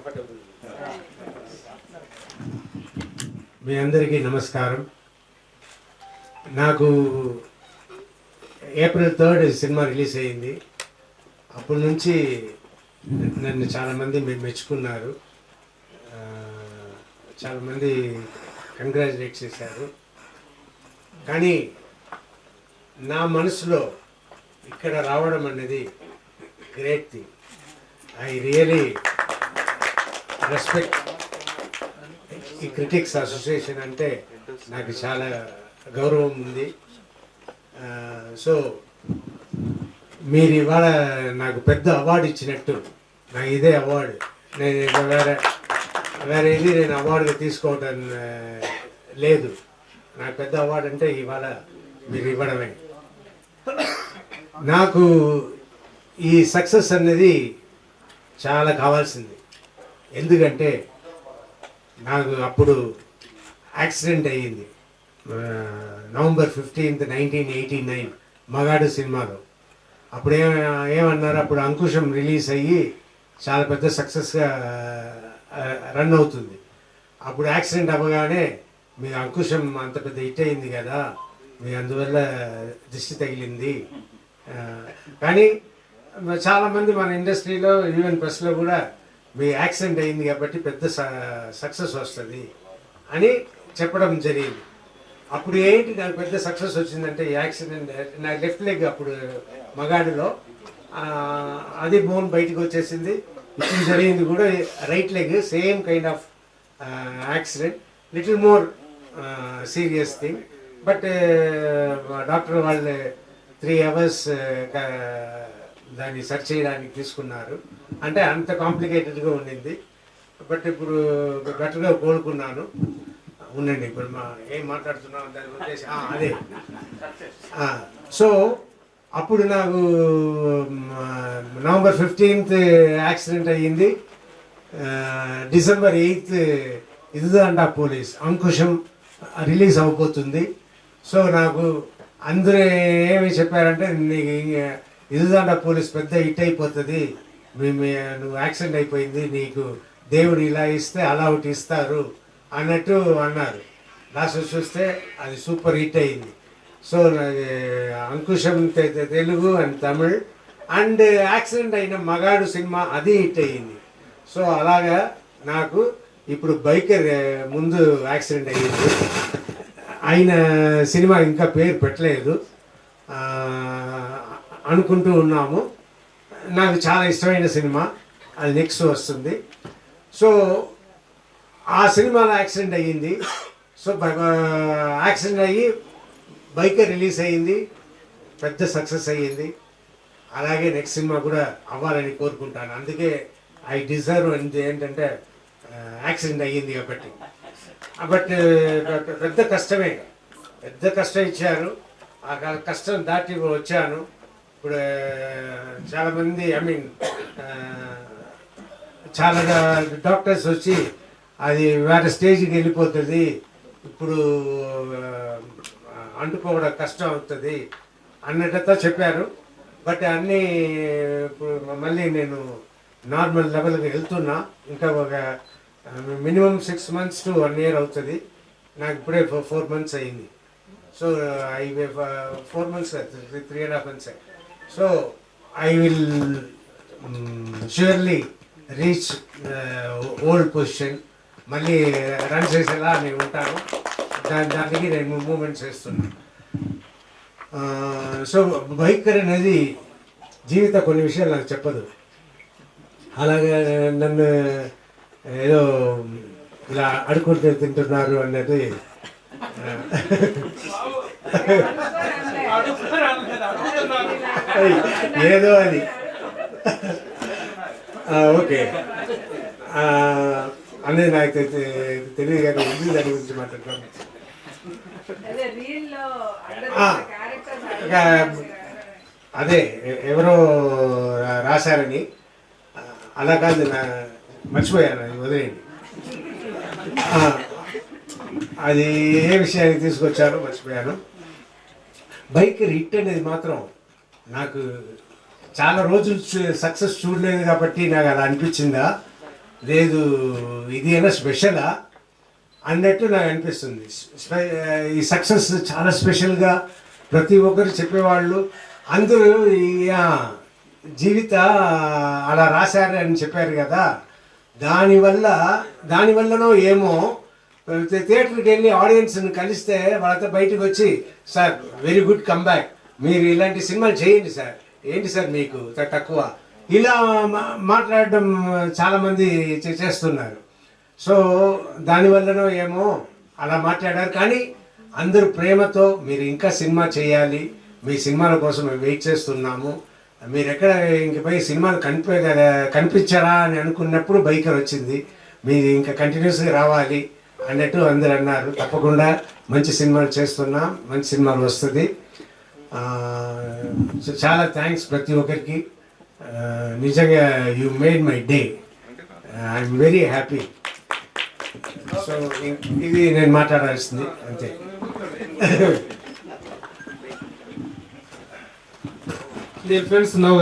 Comfortable. మీ అందరికీ నమస్కారం. నాకు April 3 సినిమా రిలీజ్ అయ్యింది. అప్పటి నుంచి నన్ను చాలామంది మెచ్చుకున్నారు, చాలామంది కంగ్రాచులేట్ చేశారు. కానీ నా మనసులో ఇక్కడ రావడం అనేది great thing. I really respect ఈ క్రిటిక్స్ అసోసియేషన్, అంటే నాకు చాలా గౌరవం ఉంది. సో మీరు ఇవాళ నాకు పెద్ద అవార్డు ఇచ్చినట్టు, నాకు ఇదే అవార్డు. నేను వేరే ఇది నేను అవార్డుగా తీసుకోవటం లేదు. నాకు పెద్ద అవార్డు అంటే ఇవాళ మీరు ఇవ్వడమే. నాకు ఈ సక్సెస్ అనేది చాలా కావాల్సింది. ఎందుకంటే నాకు అప్పుడు యాక్సిడెంట్ అయ్యింది November 15th, 1989 మగాడు సినిమాలో. అప్పుడు ఏమన్నారు, అప్పుడు అంకుశం రిలీజ్ అయ్యి చాలా పెద్ద సక్సెస్గా రన్ అవుతుంది. అప్పుడు యాక్సిడెంట్ అవ్వగానే మీ అంకుశం అంత పెద్ద హిట్ అయింది కదా, మీ అందువల్ల దిష్టి తగిలింది. కానీ చాలామంది మన ఇండస్ట్రీలో ఈవెన్ ప్రెస్లో కూడా మీ యాక్సిడెంట్ అయింది కాబట్టి పెద్ద సక్సెస్ వస్తుంది అని చెప్పడం జరిగింది. అప్పుడు ఏంటి నాకు పెద్ద సక్సెస్ వచ్చిందంటే, ఈ యాక్సిడెంట్ నా లెఫ్ట్ లెగ్ అప్పుడు మగాడిలో అది బోన్ బయటకు వచ్చేసింది. ఇప్పుడు జరిగింది కూడా right leg, same kind of accident, little more serious thing. But doctor వాళ్ళు 3 hours దాన్ని సర్చ్ చేయడానికి తీసుకున్నారు. అంటే అంత కాంప్లికేటెడ్గా ఉండింది. బట్ ఇప్పుడు బెటర్గా కోలుకున్నాను. ఉండండి, ఇప్పుడు ఏం మాట్లాడుతున్నాం దాని ఉద్దేశం అదే. సో అప్పుడు నాకు November 15th యాక్సిడెంట్ అయ్యింది. December 8th ఇదిదాండా police Ankusam release అయిపోతుంది. సో నాకు అందరూ ఏమి చెప్పారంటే, నీకు ఇదిదాండా పోలీస్ పెద్ద హిట్ అయిపోతుంది, నువ్వు యాక్సిడెంట్ అయిపోయింది, నీకు దేవుడు ఇలా ఇస్తే అలా ఒకటి ఇస్తారు అన్నట్టు అన్నారు. లాస్ట్ చూస్తే అది సూపర్ హిట్ అయింది. So Ankusham Telugu and Tamil and accident అయిన మగాడు సినిమా అది హిట్ అయ్యింది. సో అలాగా నాకు ఇప్పుడు బైకర్ ముందు యాక్సిడెంట్ అయ్యింది. ఆయన సినిమా ఇంకా పేరు పెట్టలేదు, అనుకుంటూ ఉన్నాము. నాకు చాలా ఇష్టమైన సినిమా, అది నెక్స్ట్ వస్తుంది. సో ఆ సినిమాలో యాక్సిడెంట్ అయ్యింది. సో యాక్సిడెంట్ అయ్యి బైకర్ రిలీజ్ అయ్యింది, పెద్ద సక్సెస్ అయ్యింది. అలాగే నెక్స్ట్ సినిమా కూడా అవ్వాలని కోరుకుంటాను. అందుకే ఐ డిజర్వ్ అంటే ఏంటంటే యాక్సిడెంట్ అయ్యింది కాబట్టి. బట్ పెద్ద కష్టమే, పెద్ద కష్టం ఇచ్చారు. ఆ కష్టం దాటి వచ్చాను. ఇప్పుడు చాలామంది చాలా డాక్టర్స్ వచ్చి అది వేరే స్టేజ్కి వెళ్ళిపోతుంది, ఇప్పుడు అంటుకోవడం కష్టం అవుతుంది అన్నట్టుతో చెప్పారు. బట్ అన్నీ ఇప్పుడు మళ్ళీ నేను నార్మల్ లెవెల్కి వెళ్తున్నా. ఇంకా ఒక మినిమం 6 months to 1 year అవుతుంది. నాకు ఇప్పుడే 4 months అయింది. So 4 months 3.5 months. So I will surely reach old position. మళ్ళీ రన్ చేసేలా నేను ఉంటాను. దానికి నేను మూమెంట్స్ చేస్తున్నాను. సో బైకర్ అనేది జీవిత కొన్ని విషయాలు నాకు చెప్పదు. అలాగే నన్ను ఏదో ఇలా అడుకుంటూ తింటున్నారు అన్నది ఏదో అది ఓకే అనేది నాకు తెలియదు, కానీ ఉంది దాని గురించి మాట్లాడుతాను. అదే ఎవరో రాశారని అలా కాదు, మర్చిపోయాను, అది వదిలేయండి. అది ఏ విషయానికి తీసుకొచ్చారో మర్చిపోయాను. బైక్ హిట్ అనేది మాత్రం నాకు చాలా రోజులు సక్సెస్ చూడలేదు కాబట్టి నాకు అలా అనిపించిందా. లేదు ఇది అయినా స్పెషలా అన్నట్టు నాకు అనిపిస్తుంది. ఈ సక్సెస్ చాలా స్పెషల్గా ప్రతి ఒక్కరు చెప్పేవాళ్ళు అందరూ జీవిత అలా రాశారు అని చెప్పారు కదా, దానివల్లనో ఏమో థియేటర్కి వెళ్ళి ఆడియన్స్ని కలిస్తే వాళ్ళతో బయటకు వచ్చి సార్ వెరీ గుడ్ కమ్బ్యాక్, మీరు ఇలాంటి సినిమాలు చేయండి సార్, ఏంటి సార్ మీకు తక్కువ, ఇలా మాట్లాడడం చాలామంది చేస్తున్నారు. సో దానివల్లనో ఏమో అలా మాట్లాడారు. కానీ అందరూ ప్రేమతో మీరు ఇంకా సినిమా చేయాలి, మీ సినిమాల కోసం మేము వెయిట్ చేస్తున్నాము, మీరు ఎక్కడ ఇంకపై సినిమాలు కనిపించారా అని అనుకున్నప్పుడు బైకర్ వచ్చింది, మీరు ఇంకా కంటిన్యూస్గా రావాలి అన్నట్టు అందరు అన్నారు. తప్పకుండా మంచి సినిమాలు చేస్తున్నాం, మంచి సినిమాలు వస్తుంది. చాలా థ్యాంక్స్ ప్రతి ఒక్కరికి. నిజంగా you made my day, I'm very happy. So ఇది నేను మాట్లాడాల్సింది అంతే. Dear friends, now